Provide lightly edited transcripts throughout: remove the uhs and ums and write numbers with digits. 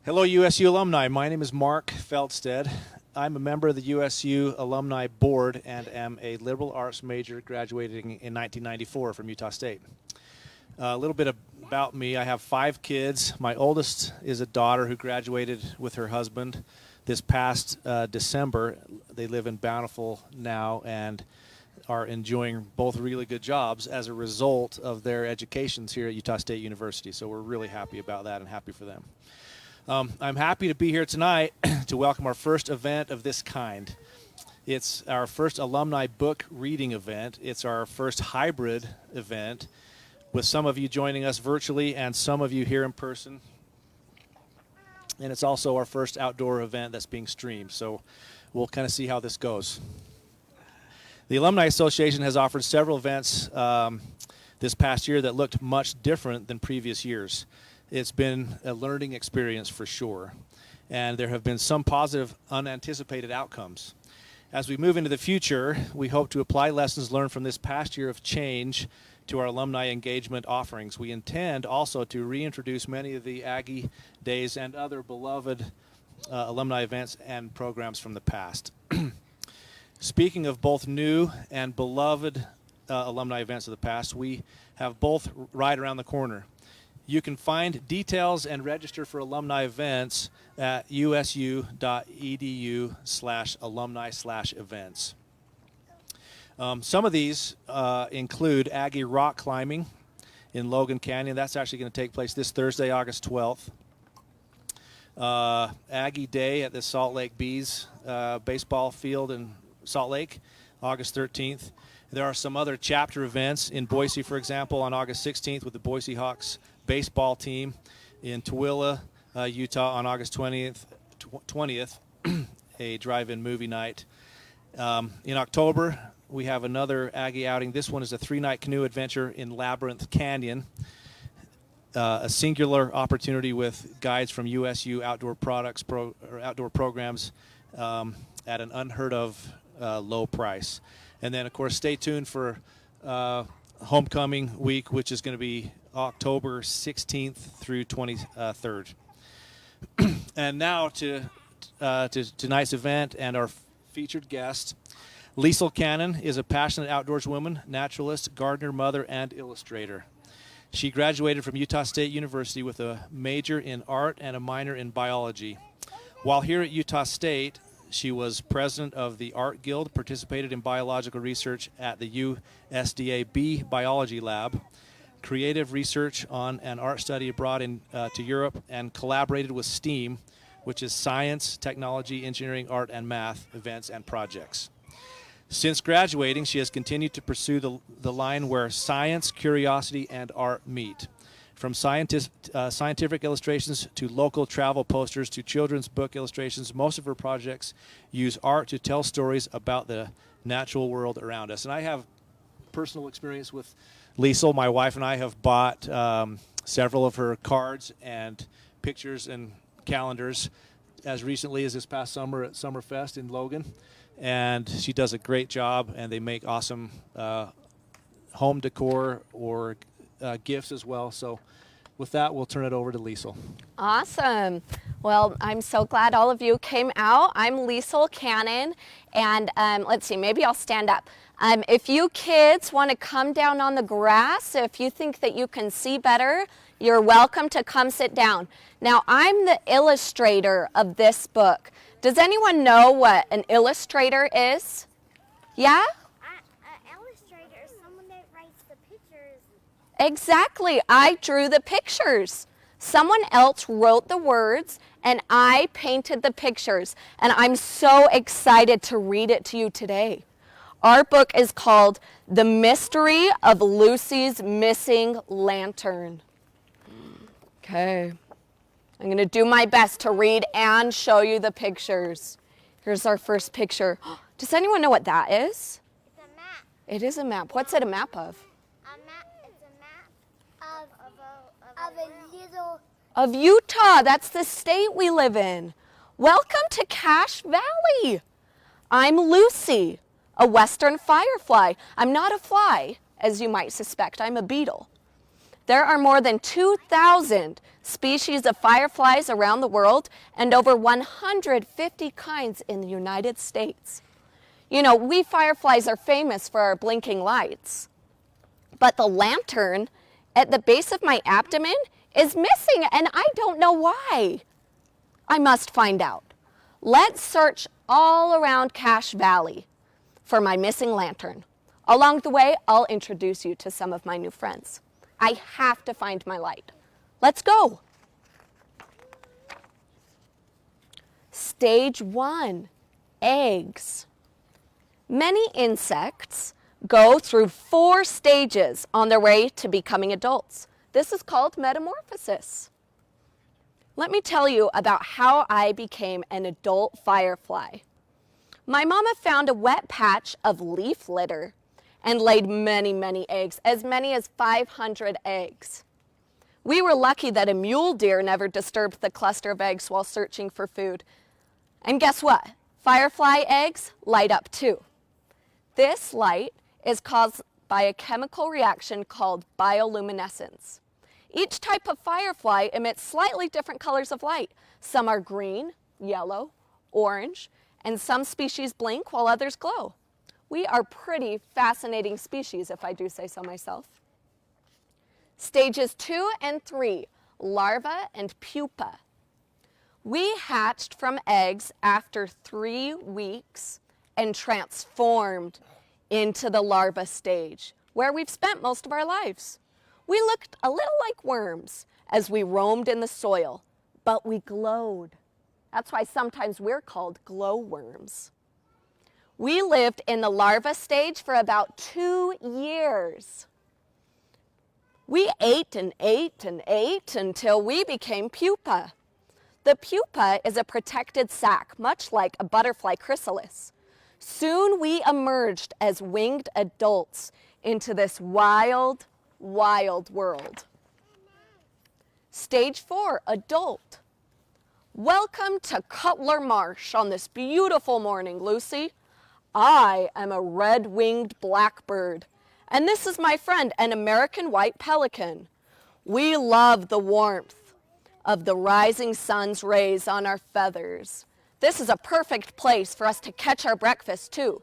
Hello, USU alumni. My name is Mark Feldsted. I'm a member of the USU Alumni Board and am a liberal arts major graduating in 1994 from Utah State. A little bit about me. I have 5 kids. My oldest is a daughter who graduated with her husband this past December. They live in Bonneville now and are enjoying both really good jobs as a result of their educations here at Utah State University. So we're really happy about that and happy for them. I'm happy to be here tonight to welcome our first event of this kind. It's our first alumni book reading event. It's our first hybrid event with some of you joining us virtually and some of you here in person. And it's also our first outdoor event that's being streamed. So we'll kind of see how this goes. The Alumni Association has offered several events this past year that looked much different than previous years. It's been a learning experience for sure, and there have been some positive, unanticipated outcomes. As we move into the future, we hope to apply lessons learned from this past year of change to our alumni engagement offerings. We intend also to reintroduce many of the Aggie Days and other beloved alumni events and programs from the past. Speaking of both new and beloved alumni events of the past, we have both right around the corner. You can find details and register for alumni events at usu.edu/alumni/events. Some of these include Aggie Rock Climbing in Logan Canyon. That's actually going to take place this Thursday, August 12th. Aggie Day at the Salt Lake Bees baseball field in Salt Lake, August 13th. There are some other chapter events in Boise, for example, on August 16th with the Boise Hawks baseball team, in Tooele, Utah on August 20th, a drive-in movie night. In October, we have another Aggie outing. This one is a 3-night canoe adventure in Labyrinth Canyon, a singular opportunity with guides from USU outdoor outdoor programs at an unheard of low price. And then, of course, stay tuned for Homecoming Week, which is going to be October 16th through 23rd. And now to tonight's event and our featured guest. Liesel Cannon is a passionate outdoors woman, naturalist, gardener, mother, and illustrator. She graduated from Utah State University with a major in art and a minor in biology. While here at Utah State, she was president of the Art Guild, participated in biological research at the USDA Bee Biology Lab, creative research on an art study abroad to Europe, and collaborated with STEAM, which is science, technology, engineering, art, and math events and projects. Since graduating, she has continued to pursue the line where science, curiosity, and art meet. From scientific illustrations to local travel posters to children's book illustrations, most of her projects use art to tell stories about the natural world around us. And I have personal experience with Liesel. My wife and I have bought several of her cards and pictures and calendars as recently as this past summer at Summerfest in Logan. And she does a great job, and they make awesome home decor or gifts as well. So with that, we'll turn it over to Liesel. Awesome. Well, I'm so glad all of you came out. I'm Liesel Cannon, and let's see, maybe I'll stand up. If you kids want to come down on the grass, if you think that you can see better, you're welcome to come sit down. Now, I'm the illustrator of this book. Does anyone know what an illustrator is? Yeah? Exactly. I drew the pictures. Someone else wrote the words and I painted the pictures. And I'm so excited to read it to you today. Our book is called The Mystery of Luci's Missing Lantern. Okay. I'm going to do my best to read and show you the pictures. Here's our first picture. Does anyone know what that is? It's a map. It is a map. What's it a map of? Of Utah. That's the state we live in. Welcome to Cache Valley. I'm Luci, a western firefly. I'm not a fly, as you might suspect. I'm a beetle. There are more than 2,000 species of fireflies around the world and over 150 kinds in the United States. You know, we fireflies are famous for our blinking lights, but the lantern at the base of my abdomen is missing and I don't know why. I must find out. Let's search all around Cache Valley for my missing lantern. Along the way, I'll introduce you to some of my new friends. I have to find my light. Let's go. Stage 1, eggs. Many insects go through 4 stages on their way to becoming adults. This is called metamorphosis. Let me tell you about how I became an adult firefly. My mama found a wet patch of leaf litter and laid many, many eggs, as many as 500 eggs. We were lucky that a mule deer never disturbed the cluster of eggs while searching for food. And guess what? Firefly eggs light up too. This light is caused by a chemical reaction called bioluminescence. Each type of firefly emits slightly different colors of light. Some are green, yellow, orange, and some species blink while others glow. We are pretty fascinating species, if I do say so myself. Stages 2 and 3, larva and pupa. We hatched from eggs after 3 weeks and transformed into the larva stage, where we've spent most of our lives. We looked a little like worms as we roamed in the soil, but we glowed. That's why sometimes we're called glowworms. We lived in the larva stage for about 2 years. We ate and ate and ate until we became pupa. The pupa is a protected sac, much like a butterfly chrysalis. Soon we emerged as winged adults into this wild, wild world. Stage 4, adult. Welcome to Cutler Marsh on this beautiful morning, Luci. I am a red-winged blackbird, and this is my friend, an American white pelican. We love the warmth of the rising sun's rays on our feathers. This is a perfect place for us to catch our breakfast, too.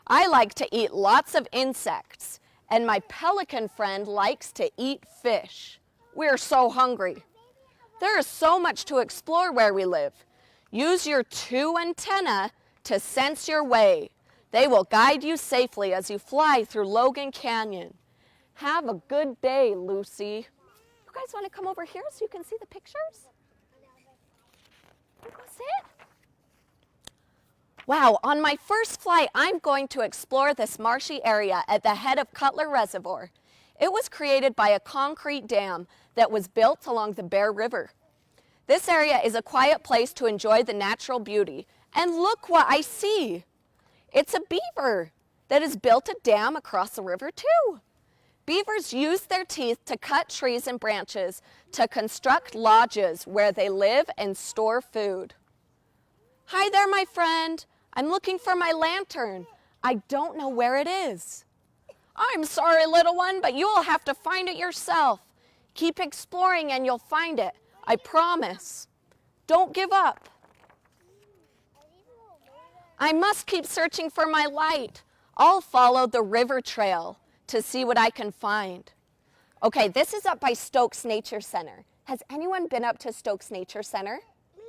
I like to eat lots of insects, and my pelican friend likes to eat fish. We're so hungry. There is so much to explore where we live. Use your 2 antennae to sense your way. They will guide you safely as you fly through Logan Canyon. Have a good day, Luci. You guys want to come over here so you can see the pictures? You go sit. Wow, on my first flight, I'm going to explore this marshy area at the head of Cutler Reservoir. It was created by a concrete dam that was built along the Bear River. This area is a quiet place to enjoy the natural beauty. And look what I see. It's a beaver that has built a dam across the river too. Beavers use their teeth to cut trees and branches to construct lodges where they live and store food. Hi there, my friend. I'm looking for my lantern. I don't know where it is. I'm sorry, little one, but you'll have to find it yourself. Keep exploring and you'll find it. I promise. Don't give up. I must keep searching for my light. I'll follow the river trail to see what I can find. Okay, this is up by Stokes Nature Center. Has anyone been up to Stokes Nature Center? Me.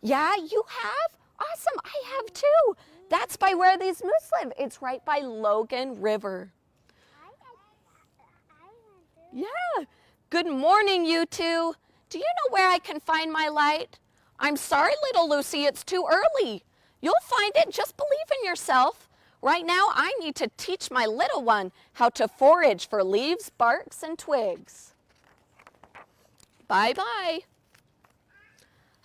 Yeah, you have? Awesome, I have too. That's by where these moose live. It's right by Logan River. Yeah. Good morning, you two. Do you know where I can find my light? I'm sorry, little Luci, it's too early. You'll find it, just believe in yourself. Right now, I need to teach my little one how to forage for leaves, barks, and twigs. Bye-bye.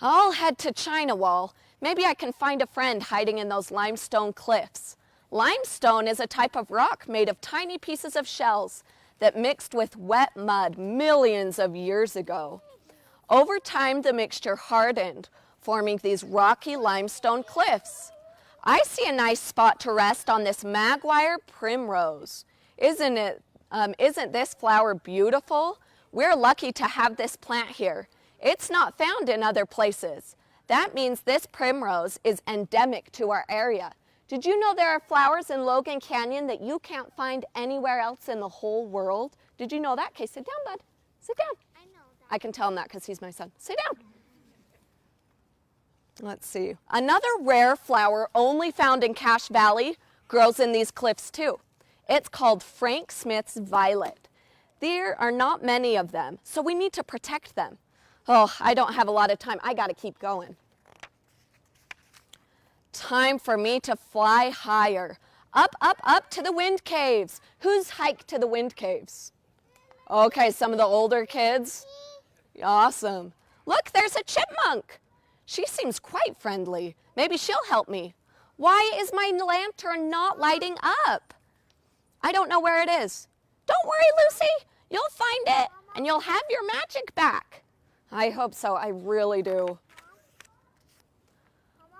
I'll head to China Wall. Maybe I can find a friend hiding in those limestone cliffs. Limestone is a type of rock made of tiny pieces of shells that mixed with wet mud millions of years ago. Over time, the mixture hardened, forming these rocky limestone cliffs. I see a nice spot to rest on this magwire primrose. Isn't this flower beautiful? We're lucky to have this plant here. It's not found in other places. That means this primrose is endemic to our area. Did you know there are flowers in Logan Canyon that you can't find anywhere else in the whole world? Did you know that? Okay, sit down, bud. Sit down. I know that. I can tell him that because he's my son. Sit down. Let's see. Another rare flower only found in Cache Valley grows in these cliffs too. It's called Frank Smith's violet. There are not many of them, so we need to protect them. Oh, I don't have a lot of time. I got to keep going. Time for me to fly higher. Up, up, up to the wind caves. Who's hiked to the wind caves? Okay, some of the older kids. Awesome. Look, there's a chipmunk. She seems quite friendly. Maybe she'll help me. Why is my lantern not lighting up? I don't know where it is. Don't worry, Lucy. You'll find it and you'll have your magic back. I hope so. I really do.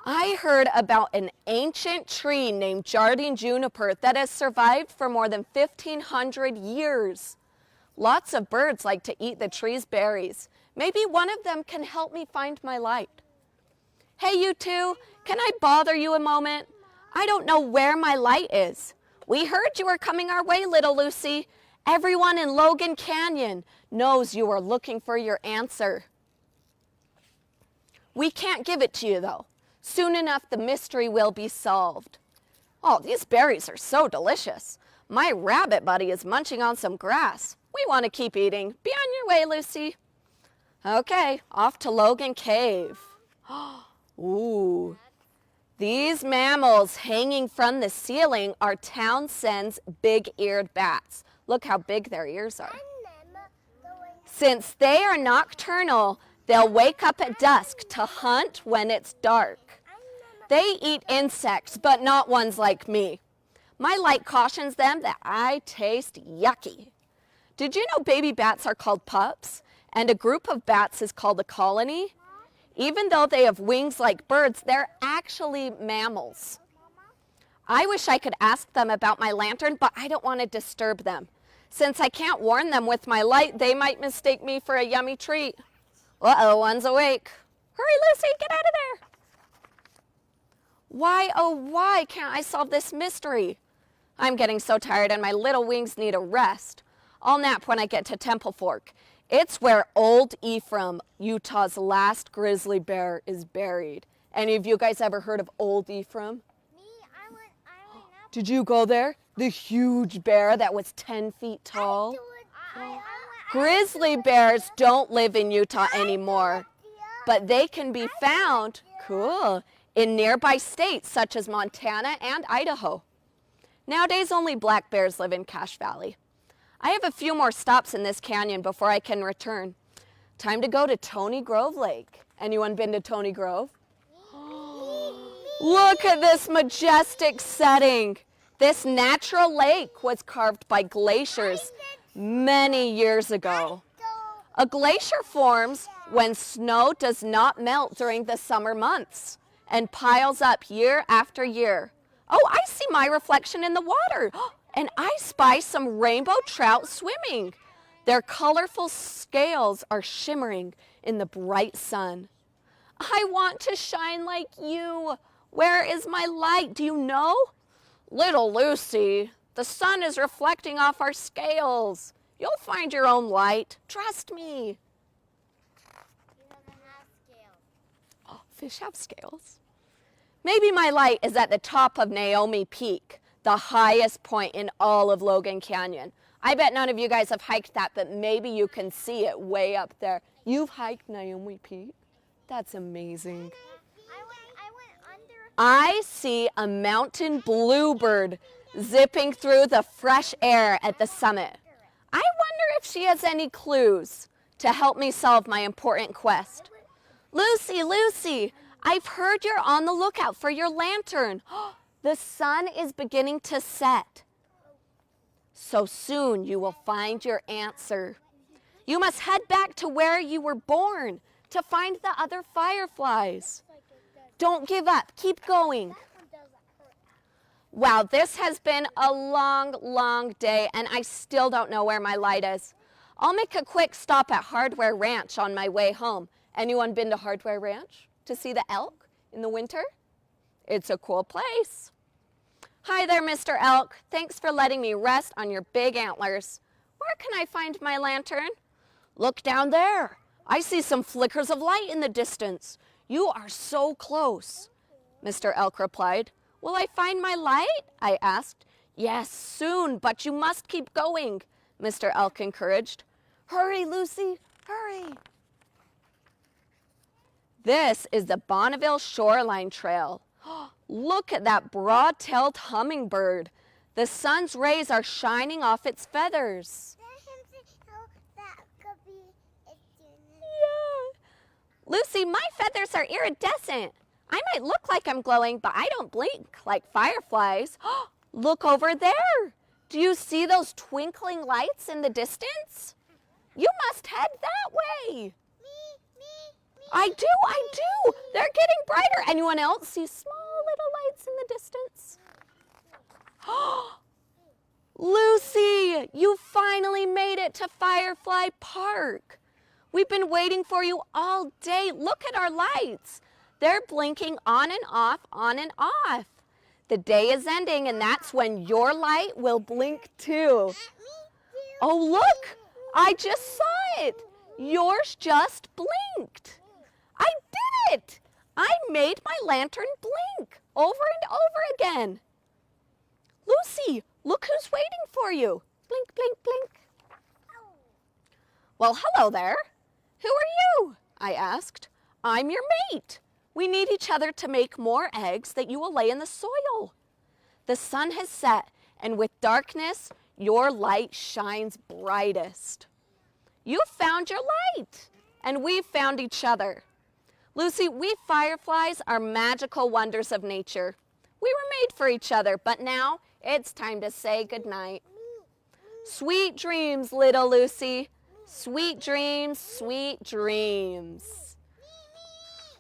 I heard about an ancient tree named Jardine juniper that has survived for more than 1,500 years. Lots of birds like to eat the tree's berries. Maybe one of them can help me find my light. Hey, you two, can I bother you a moment? I don't know where my light is. We heard you were coming our way, little Lucy. Everyone in Logan Canyon knows you are looking for your answer. We can't give it to you, though. Soon enough, the mystery will be solved. Oh, these berries are so delicious. My rabbit buddy is munching on some grass. We want to keep eating. Be on your way, Lucy. Okay, off to Logan Cave. Ooh. These mammals hanging from the ceiling are Townsend's big-eared bats. Look how big their ears are. Since they are nocturnal, they'll wake up at dusk to hunt when it's dark. They eat insects, but not ones like me. My light cautions them that I taste yucky. Did you know baby bats are called pups? And a group of bats is called a colony? Even though they have wings like birds, they're actually mammals. I wish I could ask them about my lantern, but I don't want to disturb them. Since I can't warn them with my light, they might mistake me for a yummy treat. Uh-oh, one's awake. Hurry, Lucy, get out of there. Why, oh, why can't I solve this mystery? I'm getting so tired and my little wings need a rest. I'll nap when I get to Temple Fork. It's where old Ephraim, Utah's last grizzly bear, is buried. Any of you guys ever heard of old Ephraim? Me, I went up. Did you go there? The huge bear that was 10 feet tall? Grizzly bears don't live in Utah anymore, but they can be found, cool, in nearby states such as Montana and Idaho. Nowadays, only black bears live in Cache Valley. I have a few more stops in this canyon before I can return. Time to go to Tony Grove Lake. Anyone been to Tony Grove? Look at this majestic setting. This natural lake was carved by glaciers many years ago. A glacier forms when snow does not melt during the summer months and piles up year after year. Oh, I see my reflection in the water. And I spy some rainbow trout swimming. Their colorful scales are shimmering in the bright sun. I want to shine like you. Where is my light? Do you know? Little Lucy, the sun is reflecting off our scales. You'll find your own light. Trust me. He doesn't have scales. Oh, fish have scales. Maybe my light is at the top of Naomi Peak, the highest point in all of Logan Canyon. I bet none of you guys have hiked that, but maybe you can see it way up there. You've hiked Naomi Peak? That's amazing. I went under. I see a mountain bluebird zipping through the fresh air at the summit. I wonder if she has any clues to help me solve my important quest. Lucy, Lucy, I've heard you're on the lookout for your lantern. The sun is beginning to set. So soon you will find your answer. You must head back to where you were born to find the other fireflies. Don't give up. Keep going. Wow, this has been a long, long day, and I still don't know where my light is. I'll make a quick stop at Hardware Ranch on my way home. Anyone been to Hardware Ranch to see the elk in the winter? It's a cool place. Hi there, Mr. Elk. Thanks for letting me rest on your big antlers. Where can I find my lantern? Look down there. I see some flickers of light in the distance. You are so close. Mr. Elk replied. Will I find my light? I asked. Yes, soon, but you must keep going, Mr. Elk encouraged. Hurry, Luci, hurry. This is the Bonneville Shoreline Trail. Look at that broad-tailed hummingbird. The sun's rays are shining off its feathers. Yeah. Luci, my feathers are iridescent. I might look like I'm glowing, but I don't blink like fireflies. Look over there. Do you see those twinkling lights in the distance? You must head that way. I do. They're getting brighter. Anyone else see small little lights in the distance? Luci, you finally made it to Firefly Park. We've been waiting for you all day. Look at our lights. They're blinking on and off, on and off. The day is ending, and that's when your light will blink too. Oh, look, I just saw it. Yours just blinked. I did it. I made my lantern blink over and over again. Luci, look who's waiting for you. Blink, blink, blink. Well, hello there. Who are you? I asked. I'm your mate. We need each other to make more eggs that you will lay in the soil. The sun has set, and with darkness, your light shines brightest. You found your light, and we've found each other. Luci, we fireflies are magical wonders of nature. We were made for each other, but now it's time to say goodnight. Sweet dreams, little Luci. Sweet dreams, sweet dreams.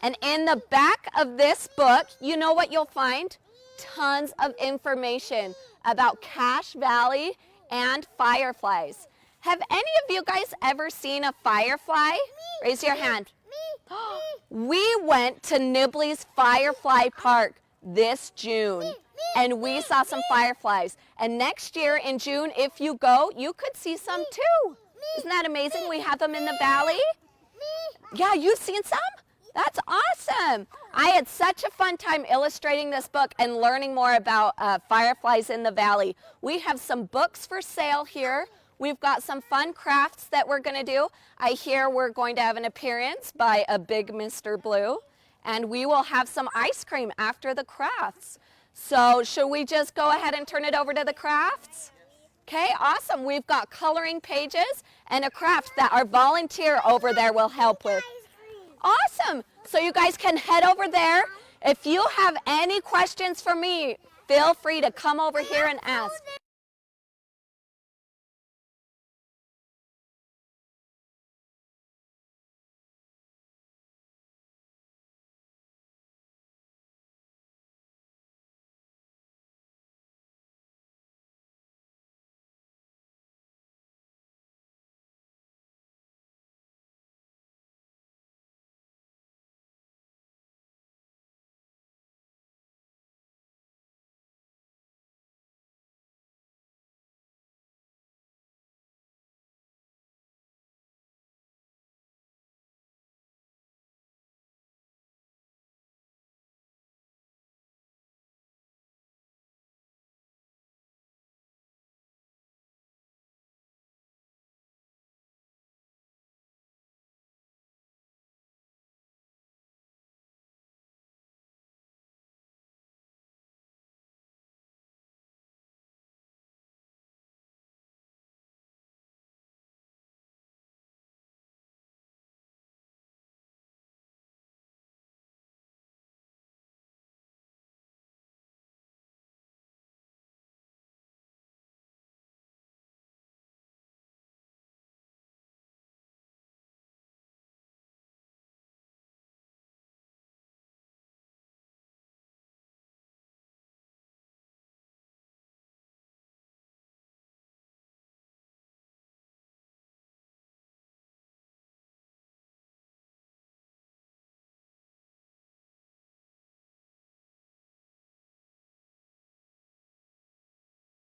And in the back of this book, you know what you'll find? Tons of information about Cache Valley and fireflies. Have any of you guys ever seen a firefly? Raise your hand. We went to Nibley's Firefly Park this June, and we saw some fireflies. And next year in June, if you go, you could see some too. Isn't that amazing? We have them in the valley. Yeah, you've seen some? That's awesome. I had such a fun time illustrating this book and learning more about fireflies in the valley. We have some books for sale here. We've got some fun crafts that we're going to do. I hear we're going to have an appearance by a big Mr. Blue, and we will have some ice cream after the crafts. So should we just go ahead and turn it over to the crafts? Okay, awesome. We've got coloring pages and a craft that our volunteer over there will help with. Awesome. So you guys can head over there. If you have any questions for me, feel free to come over here and ask.